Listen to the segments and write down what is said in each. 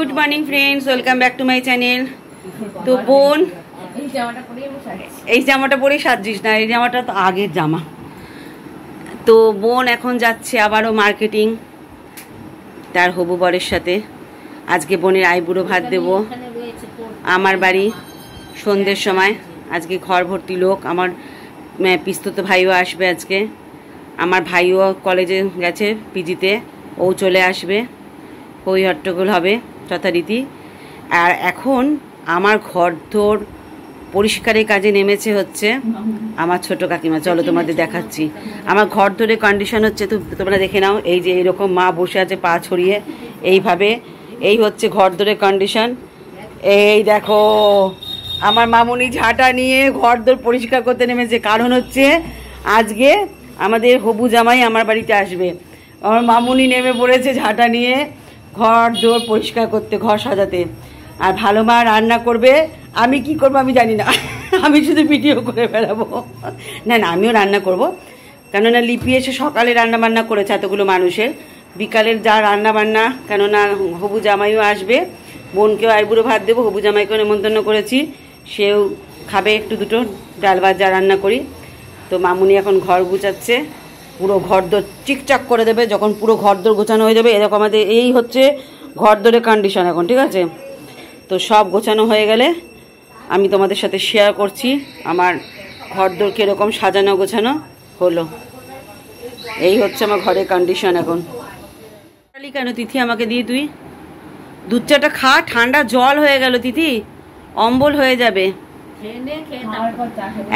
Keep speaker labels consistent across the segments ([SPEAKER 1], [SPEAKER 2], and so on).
[SPEAKER 1] Good morning friends, welcome back to my channel. তো বোন এই জামাটা পরেই সাজছিস না, এই জামাটা তো আগের জামা। তো বোন এখন যাচ্ছে আবারও মার্কেটিং তার হবু বরের সাথে। আজকে বোনের আইবুড়ো ভাত দেব আমার বাড়ি সন্ধ্যের সময়। আজকে ঘর ভর্তি লোক, আমার পিস্তত ভাইও আসবে আজকে। আমার ভাইও কলেজে গেছে পিজিতে, ও চলে আসবে, হই হট্টগোল হবে যথারীতি। আর এখন আমার ঘরদোর পরিষ্কারের কাজে নেমেছে হচ্ছে আমার ছোট কাকিমা। চলো তোমাদের দেখাচ্ছি আমার ঘরদোরের কন্ডিশন হচ্ছে। তো তোমরা দেখে নাও, এই যে এরকম মা বসে আছে পা ছড়িয়ে এইভাবে, এই হচ্ছে ঘরদোরের কন্ডিশন। এই দেখো আমার মামুনি ঝাঁটা নিয়ে ঘরদোর পরিষ্কার করতে নেমেছে, কারণ হচ্ছে আজকে আমাদের হবু জামাই আমার বাড়িতে আসবে। আমার মামুনি নেমে পড়েছে ঝাঁটা নিয়ে ঘর দোর পরিষ্কার করতে, ঘর সাজাতে। আর ভালো মা রান্না করবে, আমি কি করবো আমি জানি না, আমি শুধু ভিডিও করে বেড়াবো। না না, আমিও রান্না করব, কেননা লিপি এসে সকালে রান্না বান্না করেছে এতগুলো মানুষের, বিকালের যা রান্না বান্না, কেননা হবু জামাইও আসবে, বোনকেও আইবুড়ো ভাত দেবো, হবু জামাইকেও নেমন্তন্ন করেছি, সেও খাবে একটু দুটো ডাল ভাত যা রান্না করি। তো মামুনি এখন ঘর গুছাচ্ছে, পুরো ঘরদোর চিকচাক করে দেবে যখন পুরো ঘরদোর গোছানো হয়ে যাবে। এরকম আমাদের এই হচ্ছে ঘরদোরের কন্ডিশন এখন, ঠিক আছে? তো সব গোছানো হয়ে গেলে আমি তোমাদের সাথে শেয়ার করছি আমার ঘরদোর কীরকম সাজানো গোছানো হলো। এই হচ্ছে আমার ঘরের কন্ডিশন এখন। কেন তিথি আমাকে দিয়ে তুই দুধ চাটা খা, ঠান্ডা জল হয়ে গেল তিথি, অম্বল হয়ে যাবে।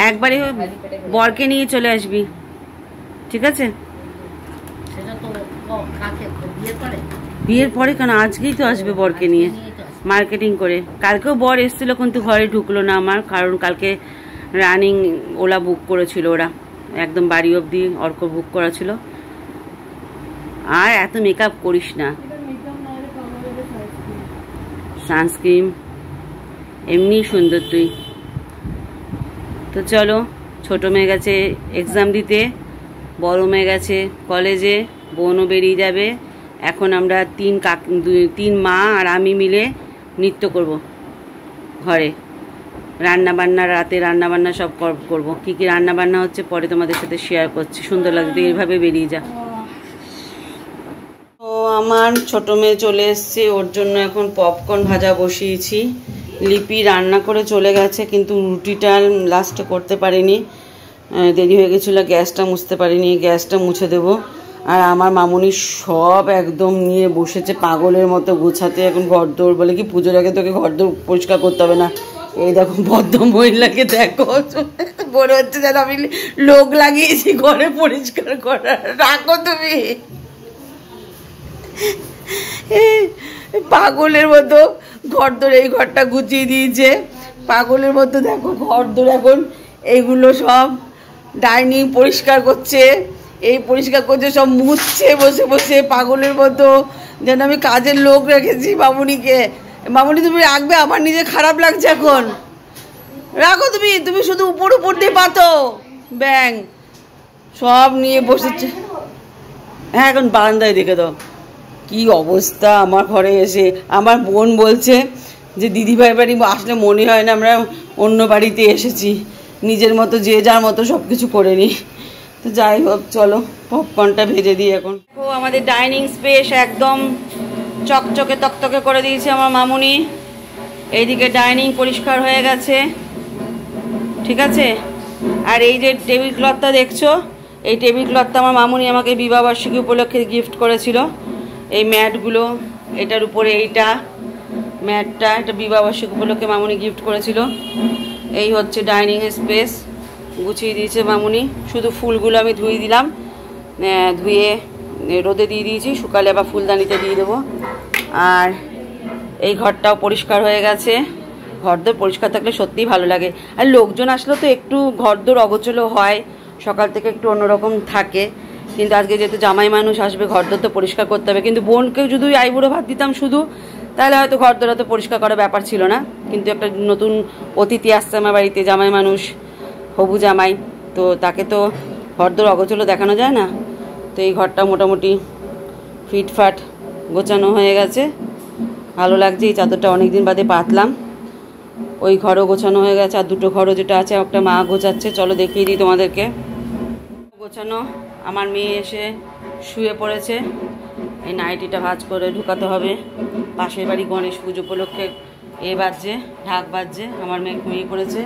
[SPEAKER 1] একবারে বরকে নিয়ে চলে আসবি, ঠিক আছে? বিয়ের পরে কেন, আজকেই তো আসবে বরকে নিয়ে মার্কেটিং করে। কালকেও বর এসেছিল কিন্তু ঘরে ঢুকলো না আমার, কারণ কালকে রানিং ওলা বুক করেছিল ওরা, একদম বাড়ি অবধি অর্ক বুক করা ছিল। আর এত মেকআপ করিস না, সানস্ক্রিন এমনি সুন্দর তুই। তো চলো, ছোটো মেয়ে গেছে এক্সাম দিতে, বড় মেয়ে গেছে কলেজে, বোনও বেরিয়ে যাবে। এখন আমরা তিন মা আর আমি মিলে নৃত্য করব ঘরে, রান্নাবান্না, রাতে রান্নাবান্না সব করবো। কী কী রান্নাবান্না হচ্ছে পরে তোমাদের সাথে শেয়ার করছি। সুন্দর লাগবে, এইভাবে বেরিয়ে যা। তো আমার ছোটো মেয়ে চলে এসছে, ওর জন্য এখন পপকর্ন ভাজা বসিয়েছি। লিপি রান্না করে চলে গেছে, কিন্তু রুটিটা লাস্টে করতে পারিনি, দেরি হয়ে গেছিলো, গ্যাসটা মুছতে পারিনি, গ্যাসটা মুছে দেবো। আর আমার মামুনি সব একদম নিয়ে বসেছে পাগলের মতো গোছাতে এখন ঘরদোর। বলে কি পুজোর আগে তোকে ঘরদোর পরিষ্কার করতে হবে না? এই দেখো ভদ্র মহিলাকে দেখো, মনে হচ্ছে যেন আমি লোক লাগিয়েছি ঘরে পরিষ্কার করার। রাখো তুমি, পাগলের মতো ঘরদোর এই ঘরটা গুছিয়ে দিয়েছে, পাগলের মতো দেখো ঘরদোর এখন এইগুলো সব ডাইনিং পরিষ্কার করছে, এই পরিষ্কার করছে, সব মুছছে বসে বসে পাগলের মতো, যেন আমি কাজের লোক রেখেছি মামুনিকে। মামুনি তুমি রাখবে, আমার নিজে খারাপ লাগছে এখন। রাখো তুমি, তুমি শুধু উপর উপর দিয়ে পাতো ব্যাং সব নিয়ে বসেছে। হ্যাঁ, এখন বারান্দায় দেখে দাও কি অবস্থা আমার ঘরে এসে। আমার বোন বলছে যে দিদিভাই বাড়ি আসলে মনে হয় না আমরা অন্য বাড়িতে এসেছি, নিজের মতো যে যার মতো সব কিছু করে নিই। তো যাই হোক, চলো পপকর্নটা ভেজে দিই এখন। ও আমাদের ডাইনিং স্পেস একদম চকচকে তকতকে করে দিয়েছে আমার মামুনি। এইদিকে ডাইনিং পরিষ্কার হয়ে গেছে, ঠিক আছে? আর এই যে টেবিল ক্লথটা দেখছো, এই টেবিল ক্লথটা আমার মামুনি আমাকে বিবাহবার্ষিকী উপলক্ষে গিফট করেছিল। এই ম্যাটগুলো, এটার উপরে এইটা ম্যাটটা, এটা বিবাহবার্ষিকী উপলক্ষে মামুনি গিফট করেছিল। এই হচ্ছে ডাইনিং স্পেস, গুছিয়ে দিয়েছে মামুনি। শুধু ফুলগুলো আমি ধুয়ে দিলাম, ধুয়ে রোদে দিয়ে দিয়েছি, শুকালে আবার ফুলদানিতে দিয়ে দেবো। আর এই ঘরটাও পরিষ্কার হয়ে গেছে। ঘরদোর পরিষ্কার থাকলে সত্যিই ভালো লাগে। আর লোকজন আসলে তো একটু ঘরদোর অগোছলো হয়, সকাল থেকে একটু অন্যরকম থাকে, কিন্তু আজকে যেহেতু জামাই মানুষ আসবে ঘরদোর তো পরিষ্কার করতে হবে। কিন্তু বোনকেও যদি আইবুড়ো ভাত দিতাম শুধু, তাহলে হয়তো ঘরদোর তো পরিষ্কার করার ব্যাপার ছিল না। কিন্তু একটা নতুন অতিথি আসছে আমার বাড়িতে, জামাই মানুষ, হবু জামাই, তো তাকে তো ঘরদোর অগোছলো দেখানো যায় না। তো এই ঘরটা মোটামুটি ফিটফাট গোছানো হয়ে গেছে। ভালো লাগছে। এই চাদরটা অনেকদিন বাদে পাতলাম। ওই ঘরও গোছানো হয়ে গেছে, আর দুটো ঘরও যেটা আছে একটা মা গোছাচ্ছে, চলো দেখিয়ে দিই তোমাদেরকে। গোছানো, আমার মেয়ে এসে শুয়ে পড়েছে। এই নাইটিটা ভাঁজ করে ঢুকাতে হবে। পাশের বাড়ি গণেশ পুজো উপলক্ষে বাজছে, ঢাক বাজছে, আমার মেয়ে ঘুমিয়ে পড়েছে।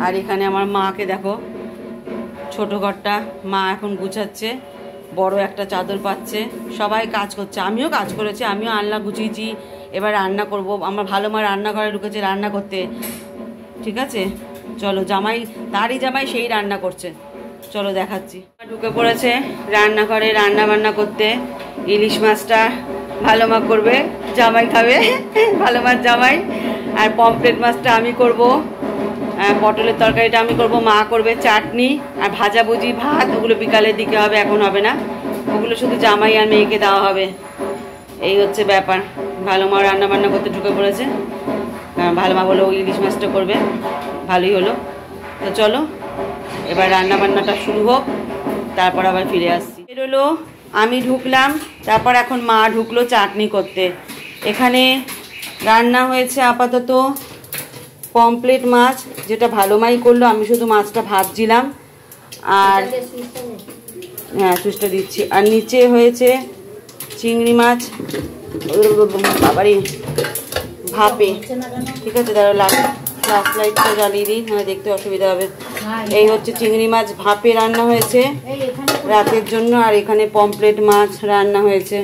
[SPEAKER 1] আর এখানে আমার মাকে দেখো, ছোট ঘরটা মা এখন গুছাচ্ছে, বড় একটা চাদর পাচ্ছে, সবাই কাজ করছে। আমিও কাজ করেছি, আমিও আলনা গুছিয়েছি। এবার রান্না করব। আমার ভালো মা রান্নাঘরে ঢুকেছে রান্না করতে, ঠিক আছে। চলো, জামাই তারই জামাই সেই রান্না করছে, চলো দেখাচ্ছি। ঢুকে পড়েছে রান্নাঘরে রান্না বান্না করতে। ইলিশ মাছটা ভালো মা করবে, জামাই খাবে, ভালো মাছ জামাই। আর পমফ্রেট মাছটা আমি করব, পটলের তরকারিটা আমি করব, মা করবে চাটনি আর ভাজাভুজি, ভাত ওগুলো বিকালের দিকে হবে, এখন হবে না। ওগুলো শুধু জামাই আর মেয়েকে দেওয়া হবে। এই হচ্ছে ব্যাপার। ভালো মা রান্না বান্না করতে ঢুকে পড়েছে। ভালো মা বলে ইলিশ মাছটা করবে, ভালোই হলো। তো চলো এবার রান্না বান্নাটা শুরু হোক, তারপর আবার ফিরে আসছি। বেরোলো, আমি ঢুকলাম, তারপর এখন মা ঢুকলো চাটনি করতে। এখানে রান্না হয়েছে আপাতত পমফ্রেট মাছ, যেটা ভালো মাই করলো, আমি শুধু মাছটা ভাজছিলাম। আর হ্যাঁ, সুইচটা দিচ্ছি। আর নিচে হয়েছে চিংড়ি মাছ, বাবারি ভাপে, ঠিক আছে। দাঁড়ো, ফ্ল্যাশ লাইটটা জ্বালিয়ে দিই, হ্যাঁ দেখতে অসুবিধা হবে। এই হচ্ছে চিংড়ি মাছ ভাপে রান্না হয়েছে রাতের জন্য। আর এখানে পমফ্রেট মাছ রান্না হয়েছে।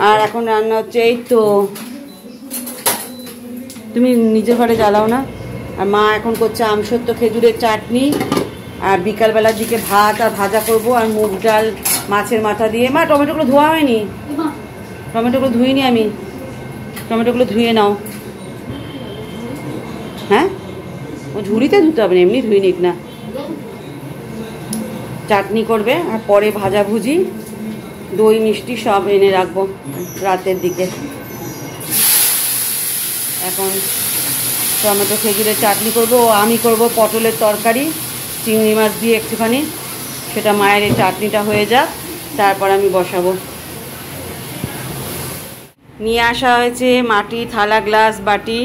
[SPEAKER 1] আর এখন রান্না হচ্ছে, এই তো তুমি নিজের ঘরে জ্বালাও না। আর মা এখন করছে আমসত্ব খেজুরের চাটনি। আর বিকালবেলার দিকে ভাত আর ভাজা করব, আর মুগ ডাল মাছের মাথা দিয়ে। মা টমেটোগুলো ধোয়া হয়নি, টমেটোগুলো ধুইনি আমি, টমেটোগুলো ধুয়ে নাও। হ্যাঁ, ও ঝুড়িতে ধুতে হবে না, এমনি ধুই নিক না। চাটনি করবে, আর পরে ভাজাভুজি, দই মিষ্টি সব এনে রাখবো রাতের দিকে। এখন টমেটো খেজুরের চাটনি করবো, ও আমি করব পটলের তরকারি চিংড়ি মাছ দিয়ে একটুখানি। সেটা মায়ের এই চাটনিটা হয়ে যাক, তারপর আমি বসাবো। নিয়ে আসা হয়েছে মাটি থালা, গ্লাস, বাটি,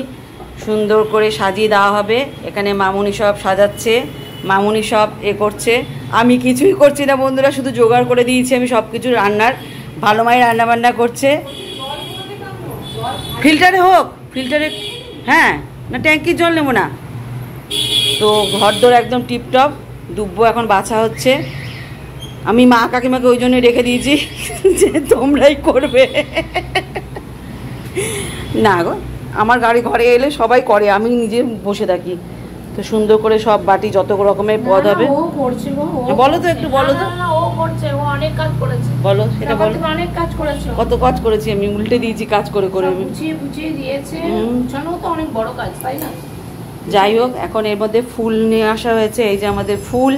[SPEAKER 1] সুন্দর করে সাজিয়ে দেওয়া হবে। এখানে মামুনি সব সাজাচ্ছে, মামুনি সব করছে। আমি কিছুই করছি না বন্ধুরা, শুধু জোগাড় করে দিয়েছি আমি সব কিছু রান্নার। ভালো মায়ের রান্না বান্না করছে। ফিল্টারে হোক, ফিল্টারে, হ্যাঁ, না ট্যাঙ্কির জল নেবো না। তো ঘরদোর একদম টিপটপ। দুব্বো এখন বাছা হচ্ছে। আমি মা কাকিমাকে ওই জন্য রেখে দিয়েছি যে তোমরাই করবে। না গো, আমার গাড়ি ঘরে এলে সবাই করে, আমি নিজে বসে থাকি। তো সুন্দর করে সব বাটি যত রকমের পদ হবে। বলো তো একটু, বলো তো। বলো, সেটা বলো। কত কাজ করেছি আমি, উল্টে দিয়েছি কাজ করে করে। যাই হোক, এখন এর মধ্যে ফুল নিয়ে আসা হয়েছে। এই যে আমাদের ফুল,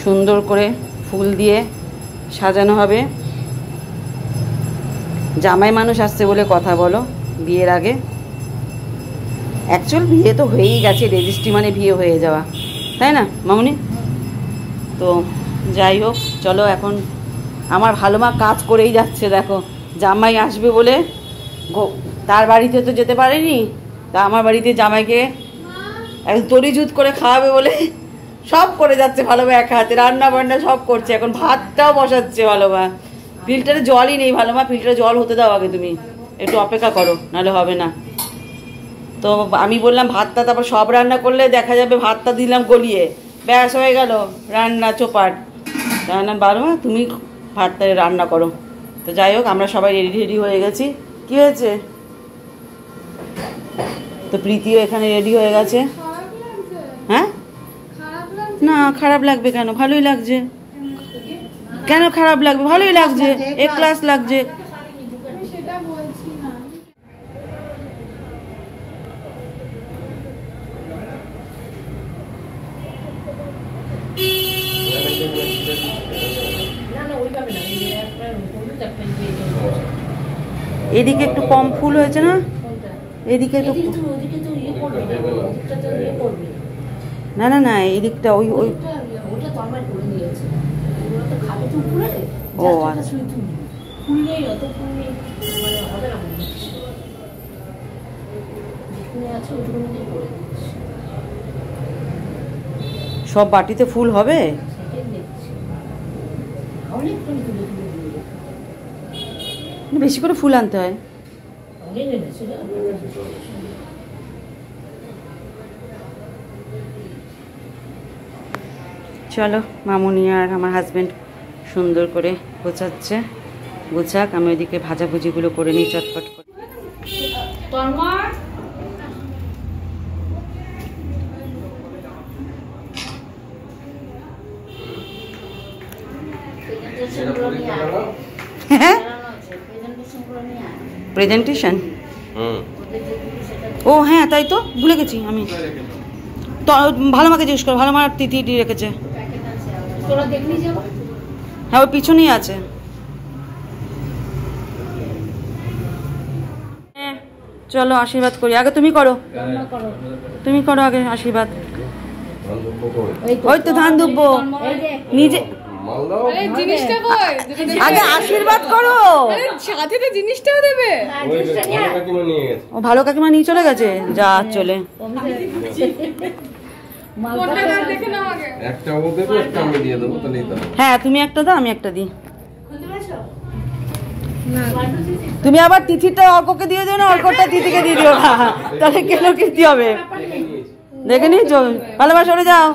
[SPEAKER 1] সুন্দর করে ফুল দিয়ে সাজানো হবে। জামাই মানুষ আসছে বলে কথা বলো বিয়ের আগে। অ্যাকচুয়াল বিয়ে তো হয়েই গেছে, রেজিস্ট্রি মানে বিয়ে হয়ে যাওয়া, তাই না মামুনি? তো যাই হোক, চলো এখন আমার ভালো মা কাজ করেই যাচ্ছে। দেখো, জামাই আসবে বলে তার বাড়িতে তো যেতে পারেনি, তা আমার বাড়িতে জামাইকে একদম তরিজুত করে খাওয়াবে বলে সব করে যাচ্ছে ভালো মা, এক হাতে রান্না বান্না সব করছে। এখন ভাতটাও বসাচ্ছে ভালো মা। ফিল্টারে জলই নেই ভালো মা, ফিল্টারে জল হতে দাও আগে, তুমি একটু অপেক্ষা করো, নাহলে হবে না। তো আমি বললাম ভাতটা, তারপর সব রান্না করলে দেখা যাবে ভাতটা দিলাম গলিয়ে, ব্যাস হয়ে গেল রান্না চোপাট। রান্না বারো মা, তুমি ভাতটা রান্না করো। তো যাই হোক, আমরা সবাই রেডি রেডি হয়ে গেছি। কি হয়েছে? তো প্রীতিও এখানে রেডি হয়ে গেছে। হ্যাঁ, না খারাপ লাগবে কেন, ভালোই লাগছে। কেন খারাপ লাগবে, ভালোই লাগছে, এক ক্লাস লাগছে। এদিকে একটু কম ফুল হয়েছে না, এদিকে একটু, না না না এদিকটা ওই ওই, ও
[SPEAKER 2] ফুল নেই, অত ফুল নেই, মানে হবে না মনে হচ্ছে। যেখানে আছে ওইটুকুনি দিয়ে করে দিচ্ছি।
[SPEAKER 1] সব বাটিতে ফুল হবে?
[SPEAKER 2] সেটাই দেখছি। অনেকক্ষণ তুলে তুলে দিয়ে
[SPEAKER 1] বেশি করে ফুল আনতে হয়।
[SPEAKER 2] অনেক এনেছিল।
[SPEAKER 1] চলো, মামুনি আর আমার হাজবেন্ড সুন্দর করে গোছাচ্ছে। গোছাক, আমি ওইদিকে ভাজাভুজিগুলো করে নিই চটপট করে। প্রেজেন্টেশন? ও হ্যাঁ, তাই তো ভুলে গেছি আমি। তো ভালো মাকে জিজ্ঞেস করো, ভালো মার তিথি রেখেছে। হ্যাঁ, ওই পিছনেই আছে। চলো আশীর্বাদ করি, আগে তুমি করো, তুমি করো আগে আশীর্বাদ। ওই তো ধান দুব্বো নিজে আগে আশীর্বাদ করো।
[SPEAKER 3] সাথে তো জিনিসটাও দেবে।
[SPEAKER 1] ও ভালো কাকিমা নিয়ে চলে গেছে, যা চলে। হ্যাঁ, তুমি একটা দাও, আমি একটা দিই। তুমি আবার তিথিটা অর্ককে দিয়ে দিও না, অর্কটা তিথিকে দিয়ে দিও না, তাহলে কেন কীর্তি হবে। দেখে নি, ভালোবাসা সরে যাও।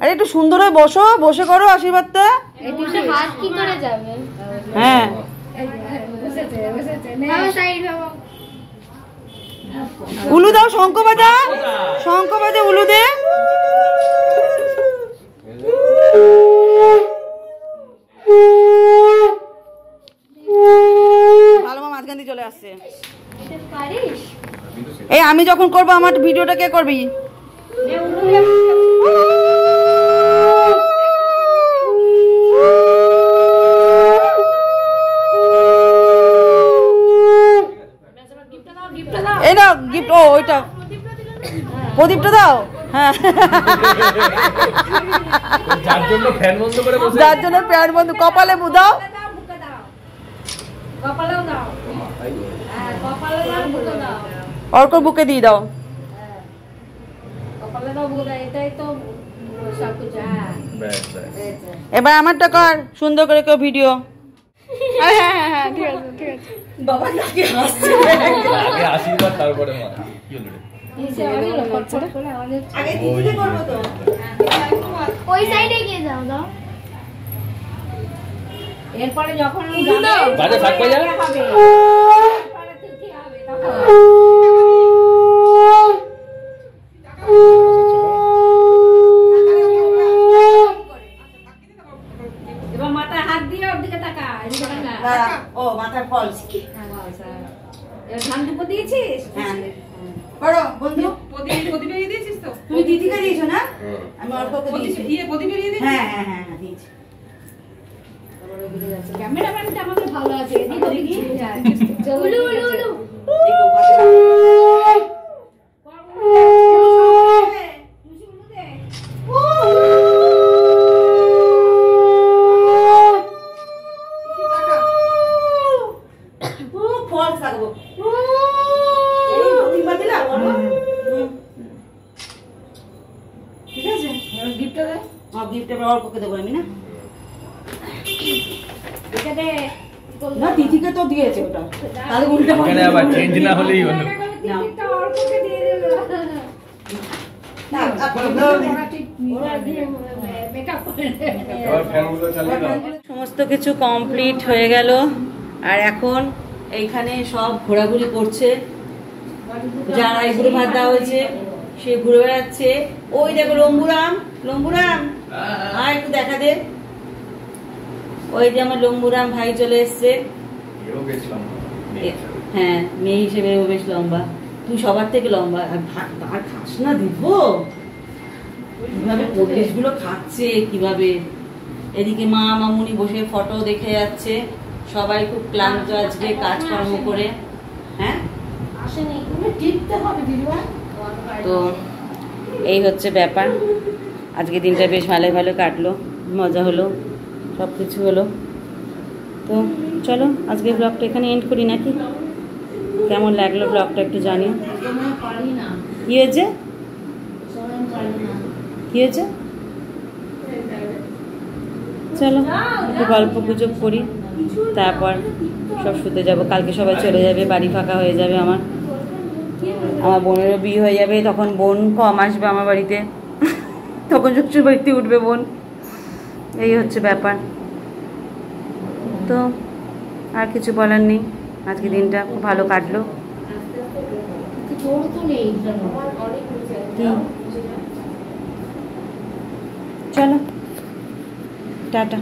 [SPEAKER 1] আরে একটু সুন্দর হয়ে বসো, বসে করো আশীর্বাদটা। হ্যাঁ, উলু দাও, শঙ্খ বাজা, শঙ্খ বাজা, উলু দে। ভালো মা মাঝখান দিয়ে চলে আসছে। এই আমি যখন করবো আমার ভিডিওটা কে করবি? এই না গিফট, ও ওইটা প্রদীপটা দাও। হ্যাঁ, যার জন্য ফ্যান বন্ধ, কপালে দাও, অর্ক বুকে দিয়ে দাও। এবার আমারটা কর সুন্দর করে কেউ ভিডিও।
[SPEAKER 3] হ্যাঁ হ্যাঁ হ্যাঁ, ঠিক আছে ঠিক আছে।
[SPEAKER 2] বাবা নাকি হাসছে।
[SPEAKER 4] আগে আশীর্বাদ তারপরে মা। কি হলো রে?
[SPEAKER 2] আগে দিতে করব তো।
[SPEAKER 5] ওই সাইডে গিয়ে যাও দাও।
[SPEAKER 2] এরপরে যখন
[SPEAKER 4] বাজে থাক বাজা।
[SPEAKER 2] এবার মাথায় হাত দিয়ে ওর দিকে তাকা, এদিকে তাকা।
[SPEAKER 1] ও মাথার ফলস।
[SPEAKER 2] এবার ধান দুপুর দিয়েছিস?
[SPEAKER 1] হ্যাঁ করো বন্ধু।
[SPEAKER 3] প্রদীপে দিয়ে দিয়েছিস তো?
[SPEAKER 1] তুমি দিদিকে দিয়েছো না? আমি অর্ককে দিয়েছি।
[SPEAKER 3] প্রদীপে দিয়ে দিয়েছিস?
[SPEAKER 1] হ্ঁ হ্যাঁ হ্যাঁ দিয়েছি।
[SPEAKER 2] ক্যামেরাম্যানটা আমাদের ভালো আছে, এদিকে দেখি। উলু উলু উলু।
[SPEAKER 1] ঠিক আছে, গিফটটা দে। গিফটটা অর্ককে দেবো আমি না। না তিথিকে তো দিয়েছে ওটা, তাহলে উল্টা
[SPEAKER 4] এখানে আবার চেঞ্জ না হলেই হলো। সমস্ত কিছু কমপ্লিট হয়ে গেল, আর এখন এইখানে সব ঘোরাঘুরি করছে। যারা আইবুড়ো ভাত দেওয়া হয়েছে সে ঘুরে বেড়াচ্ছে। ওই দেখো লম্বুরাম, লম্বুরাম আর একটু দেখা দে। ওই যে আমার লম্বুরাম ভাই চলে এসছে। হ্যাঁ, মেয়ে হিসেবে ও বেশ লম্বা, তুই সবার থেকে লম্বা। আর খাস না দিব কিভাবে পরিবেশগুলো খাচ্ছে কিভাবে। এদিকে মা মামুনি বসে ফটো দেখে যাচ্ছে, সবাই খুব ক্লান্ত আজকে কাজকর্ম করে। হ্যাঁ তো এই হচ্ছে ব্যাপার। আজকে দিনটা বেশ ভালো ভালো কাটলো, মজা হলো, সব কিছু হলো। তো
[SPEAKER 1] চলো আজকে ব্লগটা এখানে এন্ড করি নাকি? কেমন লাগলো ব্লগটা একটু জানিও। কি হয়েছে? কি হয়েছে? চলো একটু গল্প গুজব করি, তারপর সব শুতে যাব। কালকে সবাই চলে যাবে, বাড়ি ফাঁকা হয়ে যাবে। আমার বোনেরও বিয়ে হয়ে যাবে, তখন বোন কম আসবে আমার বাড়িতে, তখন শ্বশুর বাড়িতে উঠবে বোন। এই হচ্ছে ব্যাপার। তো আর কিছু বলার নেই। আজকে দিনটা খুব ভালো কাটলো। চলো টাটা।